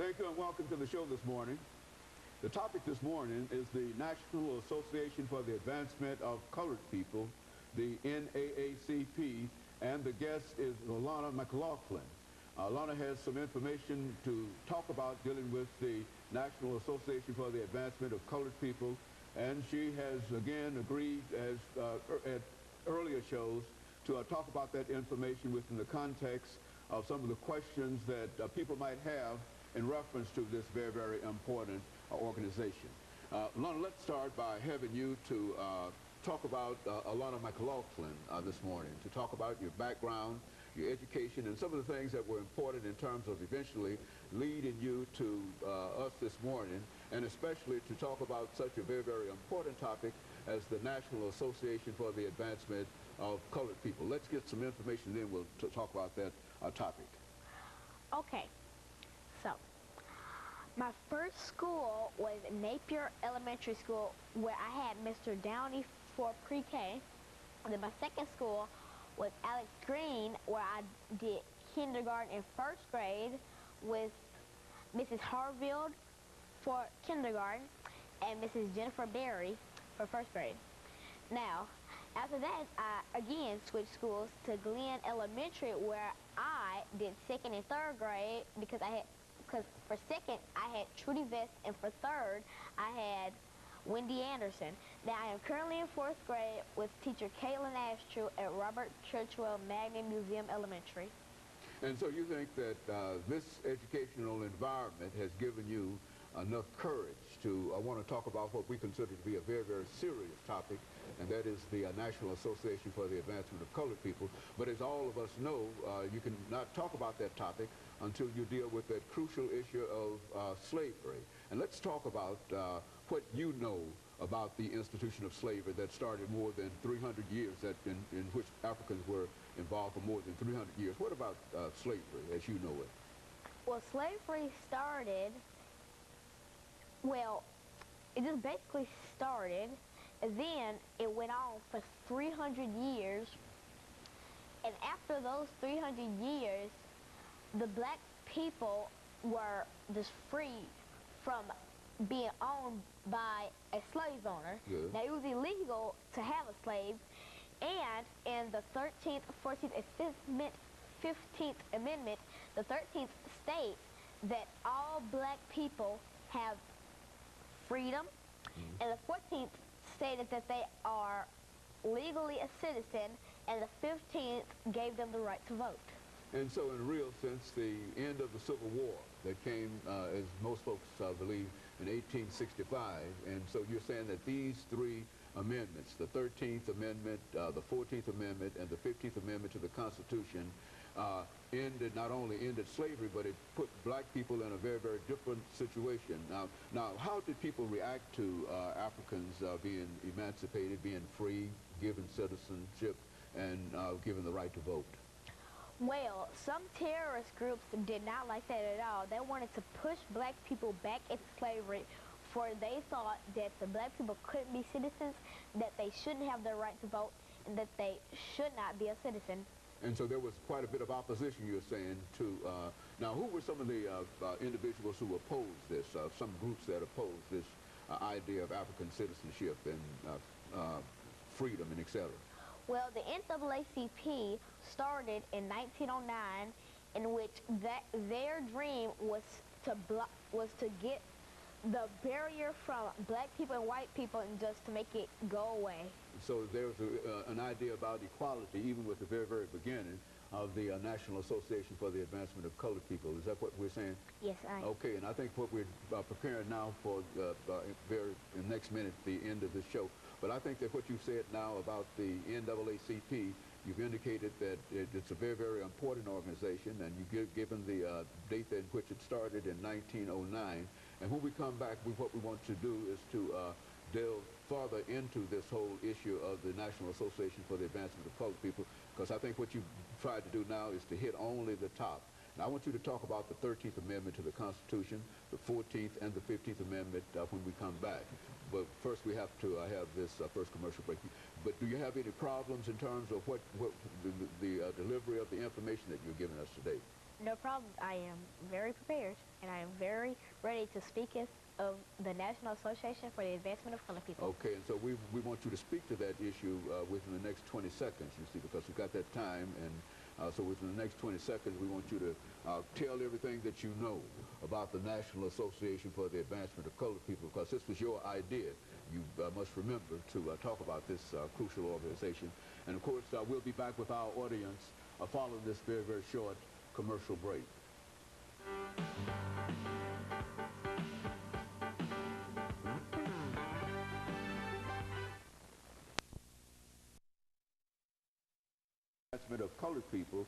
Thank you and welcome to the show this morning. The topic this morning is the National Association for the Advancement of Colored People, the NAACP, and the guest is AlanaSpeaks41. Alana has some information to talk about dealing with the National Association for the Advancement of Colored People, and she has again agreed, as at earlier shows, to talk about that information within the context of some of the questions that people might have in reference to this very, very important organization. Alana, let's start by having you to talk about AlanaSpeaks41 this morning, to talk about your background, your education, and some of the things that were important in terms of eventually leading you to us this morning, and especially to talk about such a very, very important topic as the National Association for the Advancement of Colored People. Let's get some information, then we'll talk about that topic. Okay, so my first school was Napier Elementary School, where I had Mr. Downey for pre-K. And then my second school was Alex Green, where I did kindergarten and first grade with Mrs. Harville for kindergarten and Mrs. Jennifer Berry for first grade. Now, after that, I again switched schools to Glenn Elementary, where I did second and third grade because for second I had Trudy Vest, and for third I had Wendy Anderson. Now I am currently in fourth grade with teacher Caitlin Astrew at Robert Churchwell Magnet Museum Elementary. And so you think that this educational environment has given you enough courage to want to talk about what we consider to be a very, very serious topic, and that is the National Association for the Advancement of Colored People. But as all of us know, you can not talk about that topic until you deal with that crucial issue of slavery. And let's talk about what you know about the institution of slavery that started more than 300 years, in which Africans were involved for more than 300 years. What about slavery as you know it? Well, slavery started, well, it just basically started, and then it went on for 300 years, and after those 300 years, the black people were just free from being owned by a slave owner. Yeah. Now, it was illegal to have a slave, and in the 13th, 14th, and 15th Amendment, the 13th states that all black people have freedom, and the 14th stated that they are legally a citizen, and the 15th gave them the right to vote. And so in a real sense, the end of the Civil War that came, as most folks believe, in 1865, and so you're saying that these three amendments, the 13th Amendment, the 14th Amendment, and the 15th Amendment to the Constitution, not only ended slavery, but it put black people in a very, very different situation. Now, how did people react to Africans being emancipated, being free, given citizenship, and given the right to vote? Well, some terrorist groups did not like that at all. They wanted to push black people back into slavery, for they thought that the black people couldn't be citizens, that they shouldn't have the right to vote, and that they should not be a citizen. And so there was quite a bit of opposition, you're saying, to... now, who were some of the individuals who opposed this, some groups that opposed this idea of African citizenship and freedom and et cetera? Well, the NAACP started in 1909, in which their dream was to get the barrier from black people and white people and just to make it go away. So there's an idea about equality even with the very, very beginning of the National Association for the Advancement of Colored People. Is that what we're saying? Yes, I am. Okay, and I think what we're preparing now for in the next minute, the end of the show. But I think that what you said now about the NAACP, you've indicated that it's a very, very important organization, and you've given the date in which it started in 1909. And when we come back, what we want to do is to delve further into this whole issue of the National Association for the Advancement of Colored People, because I think what you've tried to do now is to hit only the top. Now, I want you to talk about the 13th Amendment to the Constitution, the 14th and the 15th Amendment when we come back. But first we have to have this first commercial break. But do you have any problems in terms of what the delivery of the information that you're giving us today? No problems. I am very prepared, and I am very ready to speak of the National Association for the Advancement of Colored People. Okay, and so we want you to speak to that issue within the next 20 seconds, you see, because we've got that time, and so within the next 20 seconds, we want you to tell everything that you know about the National Association for the Advancement of Colored People, because this was your idea. You must remember to talk about this crucial organization. And of course, we'll be back with our audience following this very, very short commercial break. Advancement of Colored People